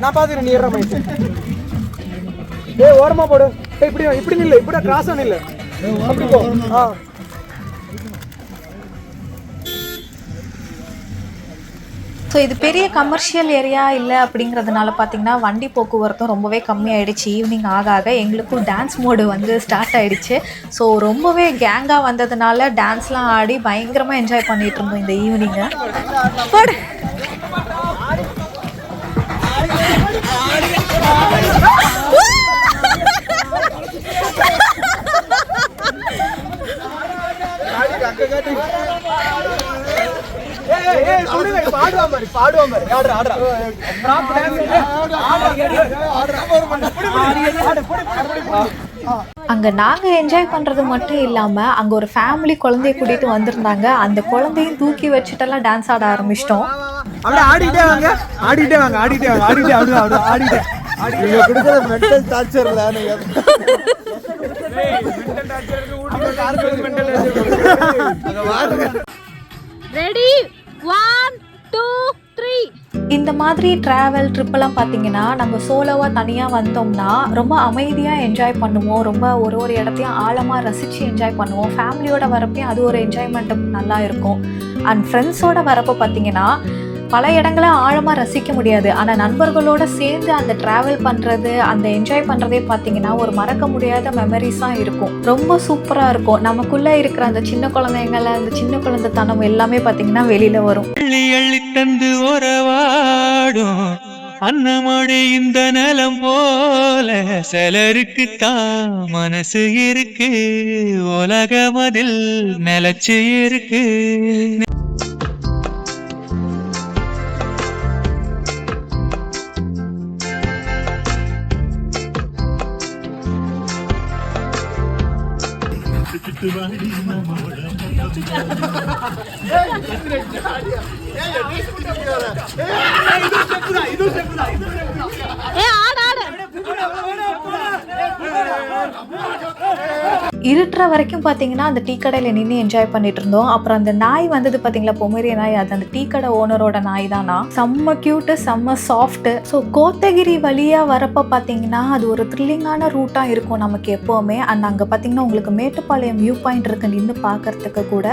Speaker 1: நான் பாத்துக்கிறேன், நீ ஏற மாதிரி. ஏய் ஓரமா போடு. இப்படி இப்படி நில்லு, இப்படி கிராஸ் நில்லு. அப்படி போ.
Speaker 3: ஸோ இது பெரிய கமர்ஷியல் ஏரியா இல்லை அப்படிங்கிறதுனால பார்த்தீங்கன்னா வண்டி போக்குவரத்தும் ரொம்பவே கம்மியாயிடுச்சு. ஈவினிங் ஆக ஆக எங்களுக்கும் டான்ஸ் மோடு வந்து ஸ்டார்ட் ஆகிடுச்சு. ஸோ ரொம்பவே கேங்காக வந்ததுனால டான்ஸ்லாம் ஆடி பயங்கரமாக என்ஜாய் பண்ணிகிட்டு இருந்தோம் இந்த ஈவினிங்கை. அங்க நாங்க என்ஜாய் பண்றது மட்டும் இல்லாம அங்க ஒரு ஃபேமிலி குழந்தைய கூட்டிட்டு வந்திருந்தாங்க. அந்த குழந்தையும் தூக்கி வச்சுட்டெல்லாம் டான்ஸ் ஆட ஆரம்பிச்சிட்டோம்.
Speaker 1: ஆடிட்டே வாங்க ஆடிட்டே வாங்க ஆடிட்டே வாங்க ஆடிட்டே ஆடிட்டே ஆடிட்டே நீங்க கொடுக்கிற மென்டல் டார்ச்சர்ல
Speaker 3: ரெடி 1 2 3. இந்த மாதிரி ட்ராவல் ட்ரிப்பெல்லாம் பார்த்தீங்கன்னா நம்ம சோலோவாக தனியாக வந்தோம்னா ரொம்ப அமைதியாக என்ஜாய் பண்ணுவோம். ரொம்ப ஒரு இடத்தையும் ஆழமாக ரசித்து என்ஜாய் பண்ணுவோம். ஃபேமிலியோட வரப்பையும் அது ஒரு என்ஜாய்மெண்ட் நல்லா இருக்கும். அண்ட் ஃப்ரெண்ட்ஸோட வரப்போ பார்த்தீங்கன்னா பல இடங்களை ஆழமாக ரசிக்க முடியாது. ஆனால் நண்பர்களோடு சேர்ந்து அந்த ட்ராவல் பண்ணுறது, அந்த என்ஜாய் பண்ணுறதே பார்த்தீங்கன்னா ஒரு மறக்க முடியாத மெமரிஸாக இருக்கும். ரொம்ப சூப்பராக இருக்கும். நமக்குள்ளே இருக்கிற அந்த சின்ன குழந்தைங்களை, அந்த சின்ன குழந்தைத்தனம் எல்லாமே பார்த்தீங்கன்னா வெளியில் வரும்.
Speaker 5: அள்ளி தந்து உறவாடும் அன்னமோடு இந்த நலம் போல சிலருக்கு தான் மனசு இருக்கு, உலகம் அதில் நிலச்சு இருக்கு.
Speaker 3: இருட்டுற வரைக்கும் பார்த்தீங்கன்னா அந்த டீ கடையில் நின்று என்ஜாய் பண்ணிட்டு இருந்தோம். அப்புறம் அந்த நாய் வந்தது பார்த்தீங்களா, பொமேரிய நாய். அது அந்த டீ கடை ஓனரோட நாய் தானா. செம்ம கியூட்டு, செம்ம சாஃப்ட். ஸோ கோத்தகிரி வழியாக வரப்போ பார்த்தீங்கன்னா அது ஒரு த்ரில்லிங்கான ரூட்டாக இருக்கும் நமக்கு எப்போவுமே. அண்ட் அங்கே பார்த்தீங்கன்னா உங்களுக்கு மேட்டுப்பாளையம் வியூ பாயிண்ட் இருக்குது நின்று பார்க்கறதுக்கு கூட.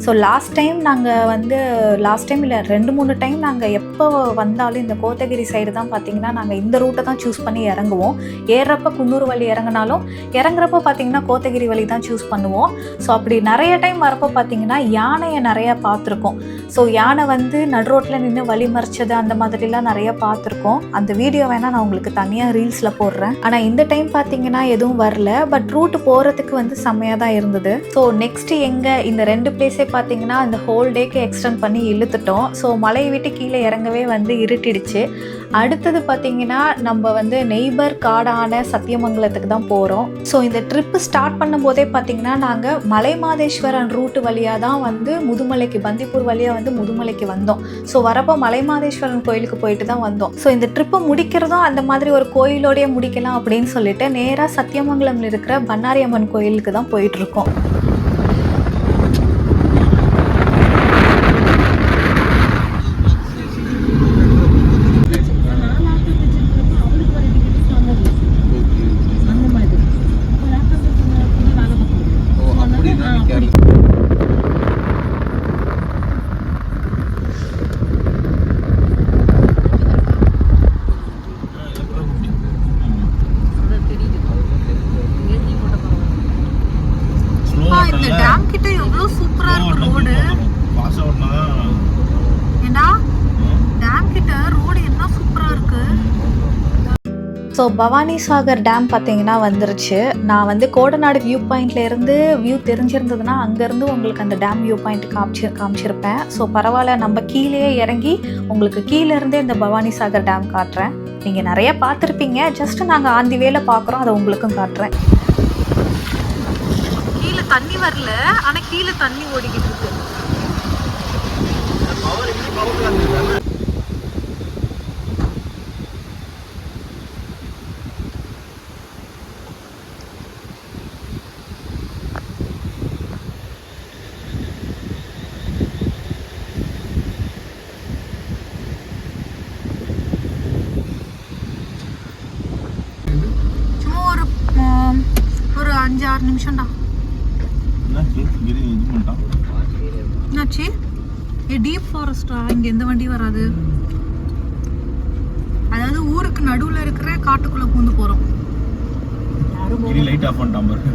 Speaker 3: ஸோ லாஸ்ட் டைம் இல்லை 2-3 டைம் நாங்கள் எப்போ வந்தாலும் இந்த கோத்தகிரி சைடு தான் பார்த்தீங்கன்னா நாங்கள் இந்த ரூட்டை தான் சூஸ் பண்ணி இறங்குவோம். ஏறப்போ குன்னூர் வழி இறங்கினாலும் இறங்குறப்ப பார்த்தீங்கன்னா கோத்தகிரி வழி தான் சூஸ் பண்ணுவோம். ஸோ அப்படி நிறைய டைம் வரப்போ பார்த்தீங்கன்னா யானையை நிறையா பார்த்துருக்கோம். ஸோ யானை வந்து நடு ரோட்டில் நின்று வழி மறிச்சது அந்த மாதிரிலாம் நிறைய பார்த்துருக்கோம். அந்த வீடியோ வேணால் நான் உங்களுக்கு தனியாக ரீல்ஸில் போடுறேன். ஆனால் இந்த டைம் பார்த்தீங்கன்னா எதுவும் வரல. பட் ரூட்டு போகிறதுக்கு வந்து செம்மையாக தான் இருந்தது. ஸோ நெக்ஸ்ட்டு எங்கே இந்த 2 பிளேஸே பார்த்தீங்கன்னா இந்த ஹோல் டேக்கு எக்ஸ்டெண்ட் பண்ணி இழுத்துட்டோம். ஸோ மலையை விட்டு கீழே இறங்கவே வந்து இருட்டிடுச்சு. அடுத்தது பார்த்தீங்கன்னா நம்ம வந்து நெய்பர் காடான சத்தியமங்கலத்துக்கு தான் போகிறோம். ஸோ இந்த ட்ரிப்பு ஸ்டார்ட் பண்ணும்போதே பார்த்தீங்கன்னா நாங்கள் மலை மாதேஸ்வரன் ரூட்டு வழியாக தான் வந்து முதுமலைக்கு, பந்திப்பூர் வழியாக வந்து முதுமலைக்கு வந்தோம். ஸோ வரப்போ மலை மாதேஸ்வரன் கோயிலுக்கு போயிட்டு தான் வந்தோம். ஸோ இந்த ட்ரிப்பை முடிக்கிறதும் அந்த மாதிரி ஒரு கோயிலோடையே முடிக்கலாம் அப்படின்னு சொல்லிட்டு நேராக சத்தியமங்கலம்ல இருக்கிற பண்ணாரி அம்மன் கோயிலுக்கு தான் போயிட்டுருக்கோம். இந்த டேம் கிட்ட எவ்வளோ சூப்பரா இருக்கு ரோடு. ஏன்னா டேம் கிட்ட ரோடு என்ன சூப்பரா இருக்கு. ஸோ பவானி சாகர் டேம் பார்த்தீங்கன்னா வந்துருச்சு. நான் வந்து கோடநாடு வியூ பாயிண்ட்லேருந்து வியூ தெரிஞ்சிருந்ததுன்னா அங்கேருந்து உங்களுக்கு அந்த டேம் வியூ பாயிண்ட் காமிச்சிருப்பேன். ஸோ பரவாயில்ல, நம்ம கீழே இறங்கி உங்களுக்கு கீழேருந்தே இந்த பவானி சாகர் டேம் காட்டுறேன். நீங்கள் நிறைய பார்த்துருப்பீங்க, ஜஸ்ட் நாங்கள் ஆந்தி வேலை பார்க்குறோம், அதை உங்களுக்கும் காட்டுறேன். கீழே தண்ணி வரல, ஆனால் கீழே தண்ணி ஓடிக்கிட்டு இருக்கு. ஒரு 5-6 நிமிஷம் தான். என்னாச்சு? டீப் ஃபாரஸ்டா? இங்க எந்த வண்டி வராது. அதாவது ஊருக்கு நடுவுல இருக்கிற காட்டுக்குள்ள பூந்து போறோம்.
Speaker 2: லைட் ஆஃப் பண்ணிட்டான் பாரு.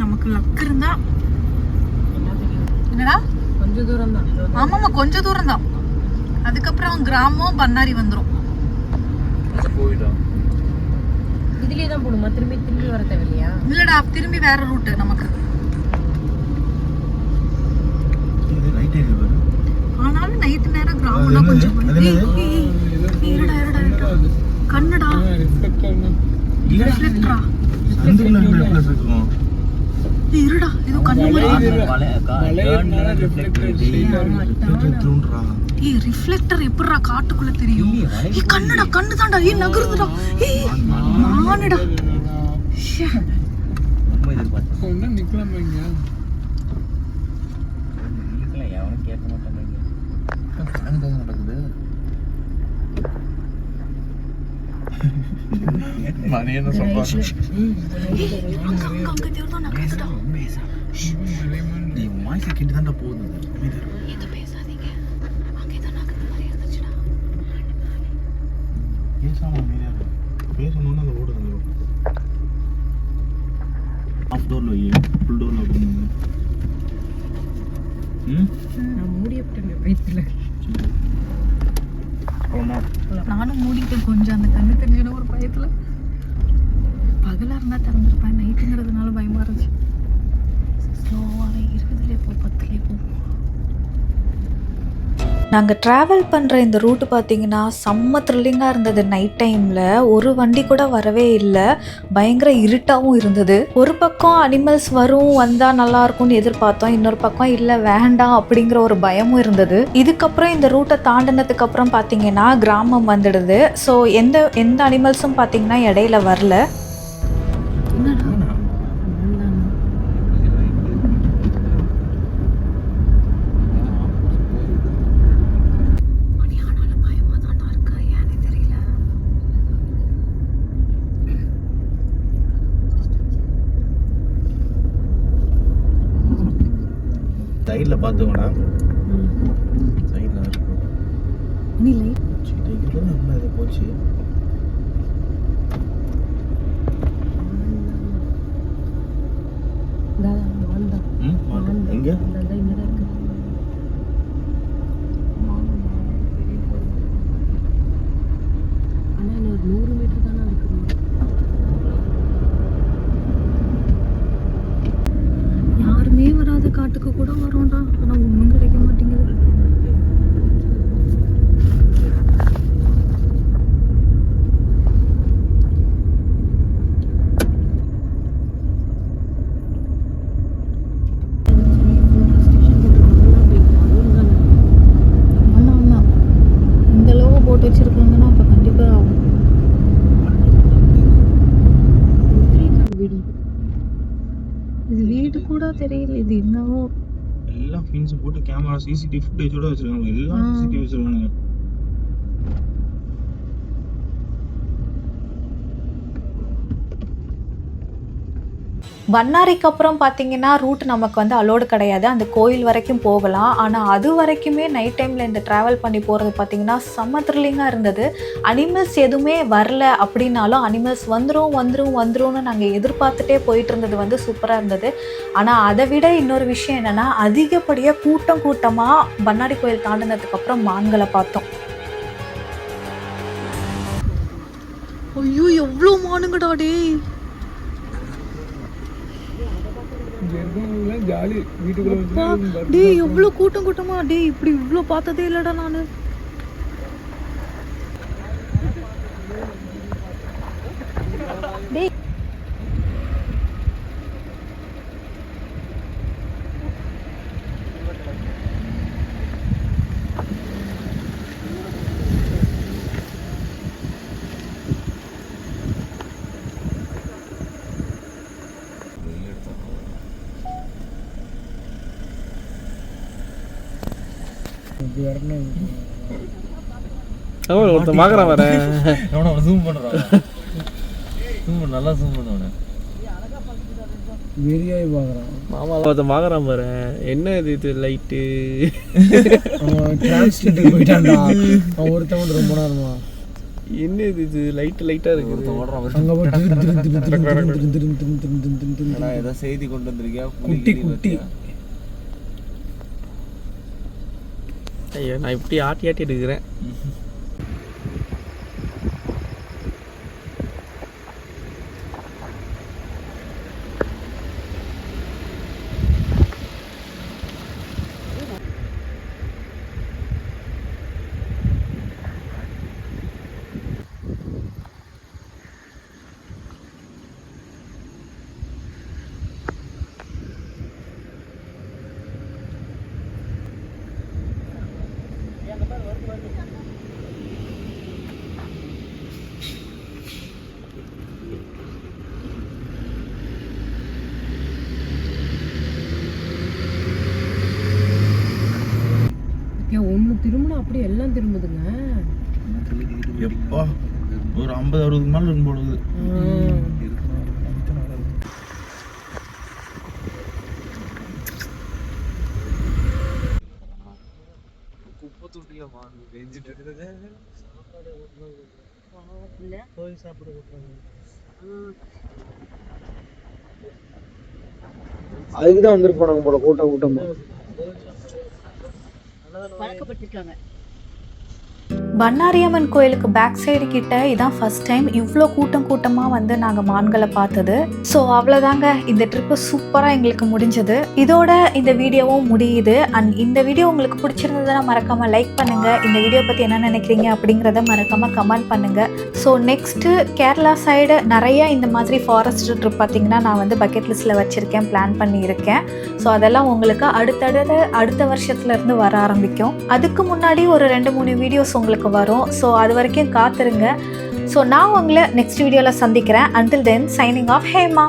Speaker 3: நமக்கு லக் இருந்தா என்னடா கொஞ்சம் தூரம் தான். ஆமாமா கொஞ்சம் தூரம் தான். அதுக்கப்புறம் கிராமம் பண்ணாரி வந்துரும்.
Speaker 6: இதுலயே தான் போணுமா? திரும்பி வர தேவையில்லையா?
Speaker 3: இல்லடா திரும்பி வேற ரூட் நமக்கு. ஆனாலும் நைட் நேரம் கிராமம்னா கொஞ்சம் இருடா கண்ணுடா ரிஃப்ளெக்டரா இருடா இது கண்ணு ரிஃப்ளெக்டர் எப்படிடா காட்டுக்குள்ள தெரியும்? கண்ணுடா கண்ணு தான்டா. நகருதுடா. மானுடா. நானும் மூடிட்டேன் கொஞ்சம் அந்த கண்ணு தெரிஞ்சன ஒரு பயத்துல. பகலா இருந்தா திறந்துருப்பேன், நைட்டுங்கிறதுனால பயமா இருந்துச்சு. ஸ்லோவாகவே 20லே போ 10லே போ. நாங்கள் ட்ராவல் பண்ணுற இந்த ரூட்டு பார்த்தீங்கன்னா செம்ம த்ரில்லிங்காக இருந்தது. நைட் டைமில் ஒரு வண்டி கூட வரவே இல்லை, பயங்கர இருட்டாகவும் இருந்தது. ஒரு பக்கம் அனிமல்ஸ் வந்தால் நல்லாயிருக்கும்னு எதிர்பார்த்தோம், இன்னொரு பக்கம் இல்லை வேண்டாம் அப்படிங்கிற ஒரு பயமும் இருந்தது. இதுக்கப்புறம் இந்த ரூட்டை தாண்டினதுக்கு அப்புறம் பார்த்தீங்கன்னா கிராமம் வந்துடுது. ஸோ எந்த அனிமல்ஸும் பார்த்தீங்கன்னா இடையில வரல.
Speaker 2: சைடுல பாத்துக்கோடா. சைடுல இருக்கு.
Speaker 3: நீ லைட்
Speaker 2: சைடுல என்ன இது போச்சு?
Speaker 6: வாண்டா.
Speaker 2: எங்க?
Speaker 6: அந்த இங்க இருக்கு. ஆனா இன்னொரு 100 மீட்டர் தானே இருக்கு.
Speaker 3: யாருமே வராத காட்டுக்கு கூட வரோம்டா, ஆனா ஒன்றும் கிடைக்க மாட்டேங்குது. ஆமா இந்த அளவு போட்டு வச்சிருக்காங்கன்னா அப்ப கண்டிப்பா இது வீடு கூட தெரியல. இது என்னவோ
Speaker 2: எல்லாம் ஃபின்ஸ் போட்டு கேமரா சிசிடிவி ஃபுட்டேஜோட வச்சிருக்காங்க. எல்லாம் சிசிடிவி வச்சிருக்காங்க.
Speaker 3: பண்ணாரிக்கு அப்புறம் பார்த்தீங்கன்னா ரூட் நமக்கு அலோடு கிடையாது. அந்த கோயில் வரைக்கும் போகலாம், ஆனால் அது வரைக்குமே நைட் டைமில் இந்த ட்ராவல் பண்ணி போகிறது பார்த்தீங்கன்னா செம்ம த்ரில்லிங்காக இருந்தது. அனிமல்ஸ் எதுவுமே வரல அப்படின்னாலும் அனிமல்ஸ் வந்துரும்னு நாங்கள் எதிர்பார்த்துட்டே போயிட்டு இருந்தது சூப்பராக இருந்தது. ஆனால் அதை விட இன்னொரு விஷயம் என்னென்னா, அதிகப்படியாக கூட்டமாக பண்ணாரி கோயில் தாண்டினதுக்கப்புறம் மான்களை பார்த்தோம். ஐயோ எவ்வளோ மானுங்கடா டே. டேய் எவ்வளவு கூட்டமா டேய், இப்படி இவ்வளோ பார்த்ததே இல்லடா நானு. டேய்
Speaker 1: ஒருத்தன் பார்க்குறான் வரேன்.
Speaker 4: ஜூம் பண்ணுறான். நல்லா ஜூம் பண்ணுவானே.
Speaker 7: வெறியாய் பார்க்குறான்
Speaker 1: மாமா ஒருத்தன் பார்க்குறான் பாரு. என்ன இது லைட்டு
Speaker 7: அவன் டிரான்ஸ்லேட்டுக்கு போயிட்டான்டா. அவன் ஒருத்தன் மட்டும் ரொம்ப நேரமா
Speaker 1: என்ன இது லைட்டாக இருக்குது.
Speaker 7: அங்கே போய்
Speaker 2: ஏதோ செய்தி கொண்டு வந்திருக்கியா?
Speaker 7: குட்டி குட்டி
Speaker 1: ஐயோ நான் இப்படி ஆட்டி எடுக்கிறேன்.
Speaker 6: ஒண்ணு திரும்பினா அப்படியே எல்லாம் திரும்புதுங்க.
Speaker 2: எப்பா ஒரு 50-60 மேல இருக்கும் பொழுது.
Speaker 1: குப்பை தொட்டியா வெஞ்சிட்டு இருக்குது.
Speaker 7: அதுக்குதான் வந்திருப்பாங்க போல கூட்டமா.
Speaker 3: பண்ணாரியம்மன் கோயிலுக்கு பேக் சைடு கிட்ட இதான் ஃபர்ஸ்ட் டைம் இவ்வளோ கூட்டமாக வந்து நாங்கள் மான்களை பார்த்தது. ஸோ அவ்வளோதாங்க, இந்த ட்ரிப்பு சூப்பராக எங்களுக்கு முடிஞ்சது. இதோட இந்த வீடியோவும் முடியுது. அண்ட் இந்த வீடியோ உங்களுக்கு பிடிச்சிருந்ததுன்னா மறக்காமல் லைக் பண்ணுங்கள். இந்த வீடியோ பற்றி என்ன நினைக்கிறீங்க அப்படிங்கிறத மறக்காமல் கமெண்ட் பண்ணுங்கள். ஸோ நெக்ஸ்ட்டு கேரளா சைடு நிறைய இந்த மாதிரி ஃபாரஸ்ட் ட்ரிப் பார்த்திங்கன்னா நான் வந்து பக்கெட் லிஸ்ட்டில் வச்சுருக்கேன், பிளான் பண்ணியிருக்கேன். ஸோ அதெல்லாம் உங்களுக்கு அடுத்த வருஷத்துலேருந்து வர ஆரம்பிக்கும். அதுக்கு முன்னாடி ஒரு 2-3 வீடியோஸ் உங்களுக்கு வரும். ஸோ அது வரைக்கும் காத்துருங்க. ஸோ நான் உங்களை நெக்ஸ்ட் வீடியோவில் சந்திக்கிறேன். until then signing off, Hema.